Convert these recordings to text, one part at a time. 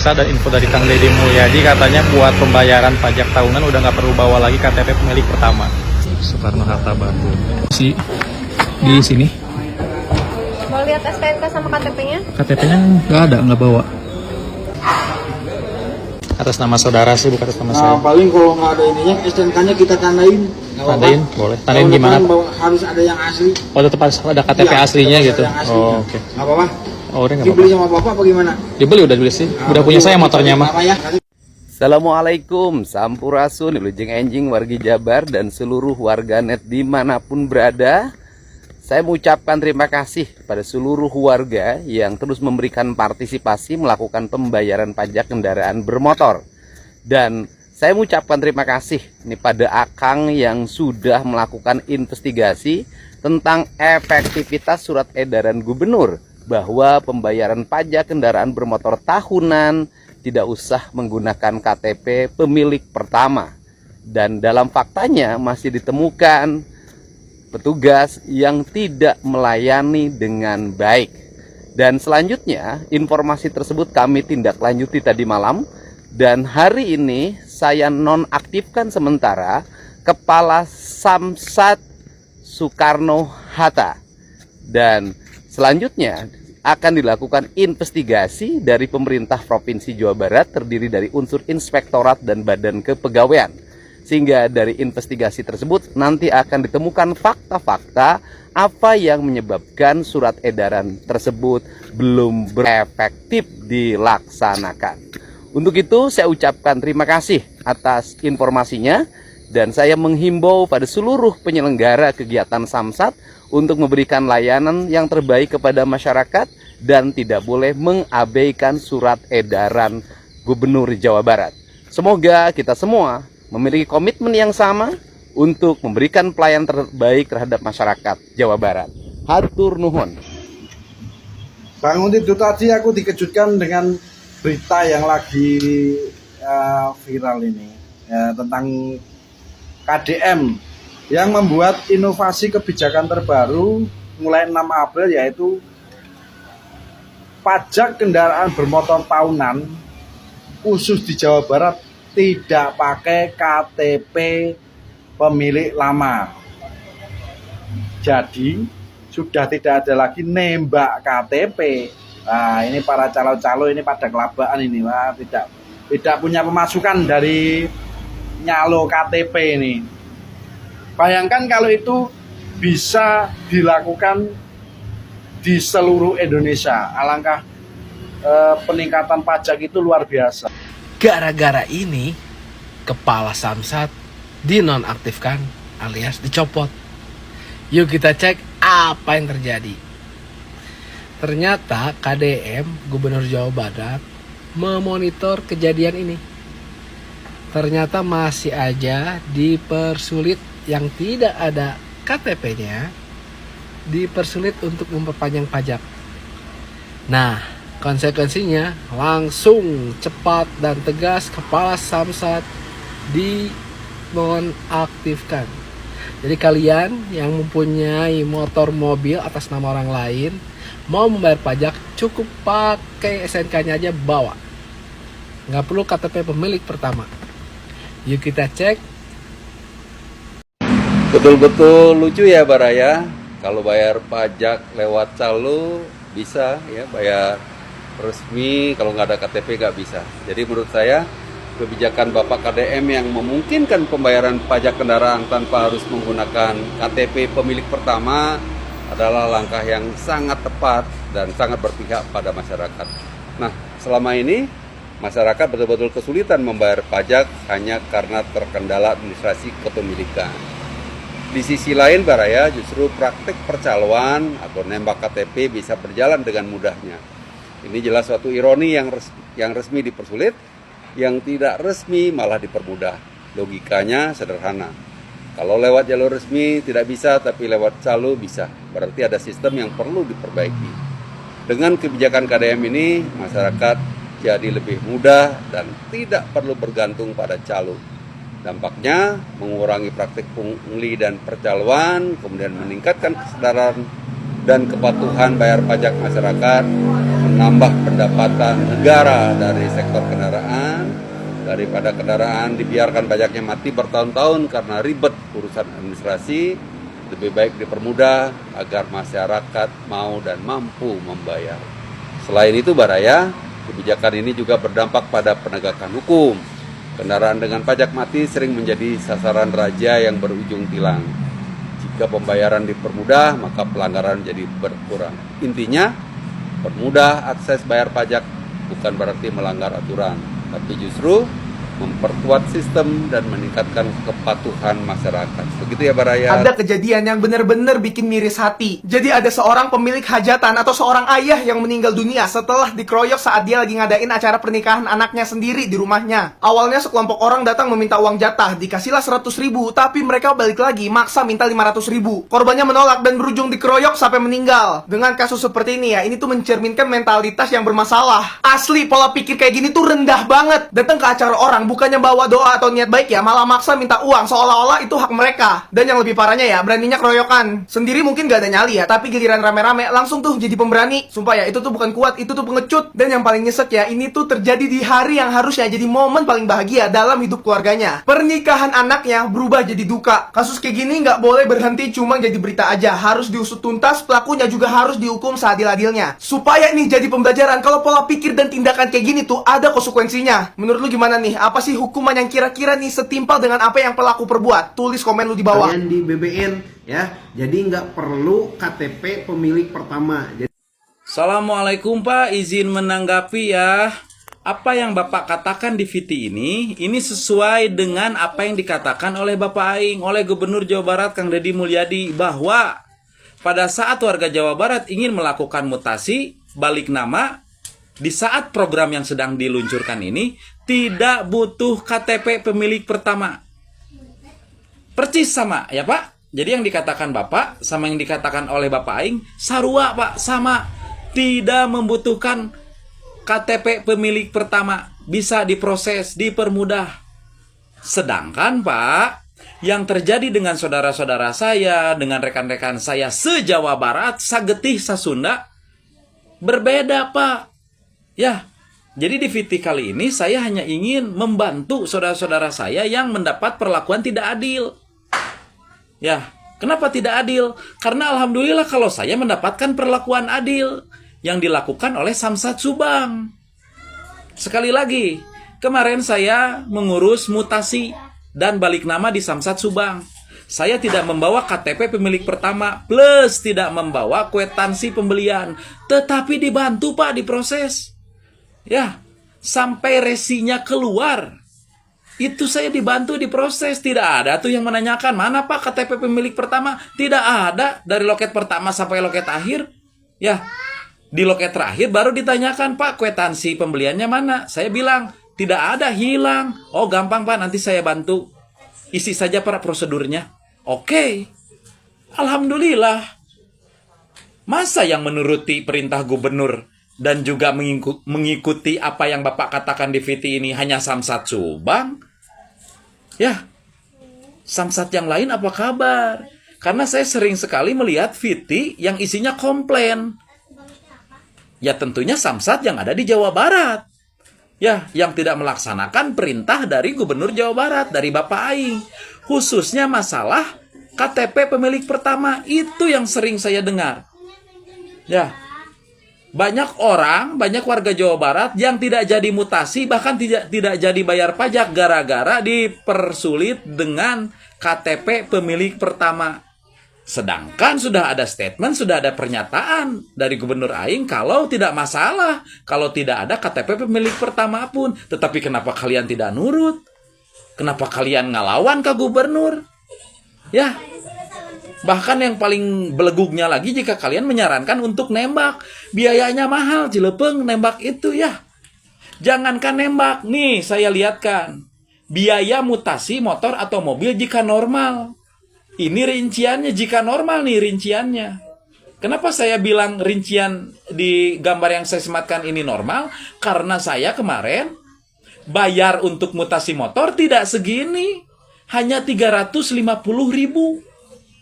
Samsat dan info dari Kang Deddy Mulyadi, katanya buat pembayaran pajak tahunan udah nggak perlu bawa lagi KTP pemilik pertama. Soekarno-Hatta Bandung. Di sini. Mau lihat STNK sama KTP-nya? KTP-nya nggak ada, nggak bawa. Atas nama saudara sih, bukan atas nama saya. Paling kalau nggak ada ininya, STNK-nya kita tandain. Tandain, boleh. Tandain gimana? Harus ada yang asli. Oh, tetap ada KTP Iya, aslinya tetap gitu. ada yang asli. Oh, oke. Nggak apa-apa. Oh, udah nggak Dibeli apa-apa. sama bapak apa gimana? Dibeli, udah dibeli sih. Udah punya saya motornya mah. Apa ya? Assalamualaikum, Sampurasun, Wilujeng Enjing, wargi Jabar, dan seluruh warganet dimanapun berada. Saya mengucapkan terima kasih pada seluruh warga yang terus memberikan partisipasi melakukan pembayaran pajak kendaraan bermotor. Dan saya mengucapkan terima kasih nih pada Akang yang sudah melakukan investigasi tentang efektivitas surat edaran gubernur bahwa pembayaran pajak kendaraan bermotor tahunan tidak usah menggunakan KTP pemilik pertama. Dan dalam faktanya masih ditemukan petugas yang tidak melayani dengan baik. Dan selanjutnya informasi tersebut kami tindak lanjuti tadi malam. Dan hari ini saya nonaktifkan sementara Kepala Samsat Soekarno-Hatta. Dan selanjutnya akan dilakukan investigasi dari pemerintah Provinsi Jawa Barat terdiri dari unsur inspektorat dan badan kepegawaian. Sehingga dari investigasi tersebut nanti akan ditemukan fakta-fakta apa yang menyebabkan surat edaran tersebut belum berefektif dilaksanakan. Untuk itu saya ucapkan terima kasih atas informasinya. Dan saya menghimbau pada seluruh penyelenggara kegiatan Samsat untuk memberikan layanan yang terbaik kepada masyarakat dan tidak boleh mengabaikan surat edaran Gubernur Jawa Barat. Semoga kita semua memiliki komitmen yang sama untuk memberikan pelayanan terbaik terhadap masyarakat Jawa Barat. Hatur nuhun. Bang Unti, itu tadi aku dikejutkan dengan berita yang lagi viral ini tentang KDM yang membuat inovasi kebijakan terbaru mulai 6 April, yaitu pajak kendaraan bermotor tahunan khusus di Jawa Barat tidak pakai KTP pemilik lama. Jadi sudah tidak ada lagi nembak KTP. Nah, ini para calo-calo ini pada kelabaan ini, wah, tidak punya pemasukan dari nyalo KTP ini. Bayangkan kalau itu bisa dilakukan di seluruh Indonesia, alangkah peningkatan pajak itu luar biasa. Gara-gara ini, Kepala Samsat dinonaktifkan alias dicopot. Yuk kita cek apa yang terjadi. Ternyata KDM, Gubernur Jawa Barat, memonitor kejadian ini. Ternyata masih aja dipersulit yang tidak ada KTP-nya, dipersulit untuk memperpanjang pajak. Nah, konsekuensinya langsung cepat dan tegas Kepala Samsat dinonaktifkan. Jadi kalian yang mempunyai motor mobil atas nama orang lain, mau membayar pajak cukup pakai SNK-nya aja bawa. Nggak perlu KTP pemilik pertama. Yuk kita cek. Betul-betul lucu ya Baraya. Kalau bayar pajak lewat calo bisa ya, bayar resmi kalau nggak ada KTP nggak bisa. Jadi menurut saya kebijakan Bapak KDM yang memungkinkan pembayaran pajak kendaraan tanpa harus menggunakan KTP pemilik pertama adalah langkah yang sangat tepat dan sangat berpihak pada masyarakat. Nah, selama ini masyarakat betul-betul kesulitan membayar pajak hanya karena terkendala administrasi kepemilikan. Di sisi lain Baraya, justru praktik percaloan atau nembak KTP bisa berjalan dengan mudahnya. Ini jelas suatu ironi yang resmi dipersulit, yang tidak resmi malah dipermudah. Logikanya sederhana. Kalau lewat jalur resmi tidak bisa, tapi lewat calo bisa. Berarti ada sistem yang perlu diperbaiki. Dengan kebijakan KDM ini, masyarakat jadi lebih mudah dan tidak perlu bergantung pada calo. Dampaknya mengurangi praktik pungli dan percaloan, kemudian meningkatkan kesadaran dan kepatuhan bayar pajak masyarakat, menambah pendapatan negara dari sektor kendaraan, daripada kendaraan dibiarkan pajaknya mati bertahun-tahun karena ribet urusan administrasi. Lebih baik dipermudah agar masyarakat mau dan mampu membayar. Selain itu Baraya, kebijakan ini juga berdampak pada penegakan hukum. Kendaraan dengan pajak mati sering menjadi sasaran raja yang berujung tilang. Jika pembayaran dipermudah, maka pelanggaran jadi berkurang. Intinya, permudah akses bayar pajak bukan berarti melanggar aturan, tapi justru memperkuat sistem dan meningkatkan kepatuhan masyarakat. Begitu ya Baraya? Ada kejadian yang benar-benar bikin miris hati. Jadi ada seorang pemilik hajatan atau seorang ayah yang meninggal dunia setelah dikeroyok saat dia lagi ngadain acara pernikahan anaknya sendiri di rumahnya. Awalnya sekelompok orang datang meminta uang jatah, dikasihlah 100.000, tapi mereka balik lagi maksa minta 500.000. Korbannya menolak dan berujung dikeroyok sampai meninggal. Dengan kasus seperti ini ya, ini tuh mencerminkan mentalitas yang bermasalah. Asli, pola pikir kayak gini tuh rendah banget. Datang ke acara orang bukannya bawa doa atau niat baik ya, malah maksa minta uang seolah-olah itu hak mereka. Dan yang lebih parahnya ya, beraninya keroyokan. Sendiri mungkin gak ada nyali ya, tapi giliran rame-rame langsung tuh jadi pemberani. Sumpah ya, itu tuh bukan kuat, itu tuh pengecut. Dan yang paling nyesek ya, ini tuh terjadi di hari yang harusnya jadi momen paling bahagia dalam hidup keluarganya. Pernikahan anaknya berubah jadi duka. Kasus kayak gini gak boleh berhenti cuma jadi berita aja, harus diusut tuntas, pelakunya juga harus dihukum seadil-adilnya. Supaya ini jadi pembelajaran kalau pola pikir dan tindakan kayak gini tuh ada konsekuensinya. Menurut lu gimana nih? Apa sih hukuman yang kira-kira nih setimpal dengan apa yang pelaku perbuat? Tulis komen lu di bawah. Kalian di BBN ya, jadi nggak perlu KTP pemilik pertama. Assalamualaikum Pak, izin menanggapi ya. Apa yang Bapak katakan di VT ini sesuai dengan apa yang dikatakan oleh Bapak Aing, oleh Gubernur Jawa Barat Kang Deddy Mulyadi, bahwa pada saat warga Jawa Barat ingin melakukan mutasi, balik nama, di saat program yang sedang diluncurkan ini tidak butuh KTP pemilik pertama. Percis sama ya Pak. Jadi yang dikatakan Bapak sama yang dikatakan oleh Bapak Aing sarua Pak, sama. Tidak membutuhkan KTP pemilik pertama, bisa diproses, dipermudah. Sedangkan Pak, yang terjadi dengan saudara-saudara saya, dengan rekan-rekan saya se-Jawa Barat, sagetih, sasunda, berbeda Pak. Ya, jadi di VT kali ini saya hanya ingin membantu saudara-saudara saya yang mendapat perlakuan tidak adil. Ya, kenapa tidak adil? Karena alhamdulillah kalau saya mendapatkan perlakuan adil yang dilakukan oleh Samsat Subang. Sekali lagi, kemarin saya mengurus mutasi dan balik nama di Samsat Subang. Saya tidak membawa KTP pemilik pertama plus tidak membawa kwitansi pembelian, tetapi dibantu Pak diproses. Ya, sampai resinya keluar. Itu saya dibantu diproses. Tidak ada tuh yang menanyakan, mana Pak KTP pemilik pertama? Tidak ada. Dari loket pertama sampai loket akhir. Ya, di loket terakhir baru ditanyakan, Pak kwitansi pembeliannya mana? Saya bilang, tidak ada, hilang. Oh gampang Pak, nanti saya bantu. Isi saja para prosedurnya. Oke. Alhamdulillah. Masa yang menuruti perintah gubernur dan juga mengikuti apa yang Bapak katakan di VT ini hanya Samsat Subang? Ya, Samsat yang lain apa kabar? Karena saya sering sekali melihat VT yang isinya komplain. Ya tentunya Samsat yang ada di Jawa Barat. Ya, yang tidak melaksanakan perintah dari Gubernur Jawa Barat, dari Bapak Aing. Khususnya masalah KTP pemilik pertama, itu yang sering saya dengar. Ya, banyak orang, banyak warga Jawa Barat yang tidak jadi mutasi, bahkan tidak jadi bayar pajak gara-gara dipersulit dengan KTP pemilik pertama. Sedangkan sudah ada statement, sudah ada pernyataan dari Gubernur Aing kalau tidak masalah, kalau tidak ada KTP pemilik pertama pun. Tetapi kenapa kalian tidak nurut? Kenapa kalian ngelawan ke Gubernur? Ya, bahkan yang paling belegugnya lagi jika kalian menyarankan untuk nembak. Biayanya mahal, Cilepeng, nembak itu ya. Jangankan nembak, nih saya lihatkan. Biaya mutasi motor atau mobil jika normal. Ini rinciannya jika normal nih rinciannya. Kenapa saya bilang rincian di gambar yang saya sematkan ini normal? Karena saya kemarin bayar untuk mutasi motor tidak segini. Hanya 350.000.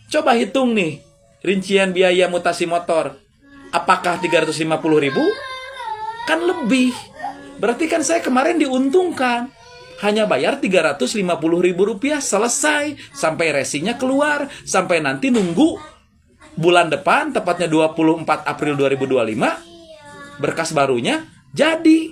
Coba hitung nih, rincian biaya mutasi motor. Apakah 350.000? kan lebih. Berarti kan saya kemarin diuntungkan. Hanya bayar Rp350.000 selesai. Sampai resinya keluar. Sampai nanti nunggu bulan depan, tepatnya 24 April 2025, berkas barunya jadi.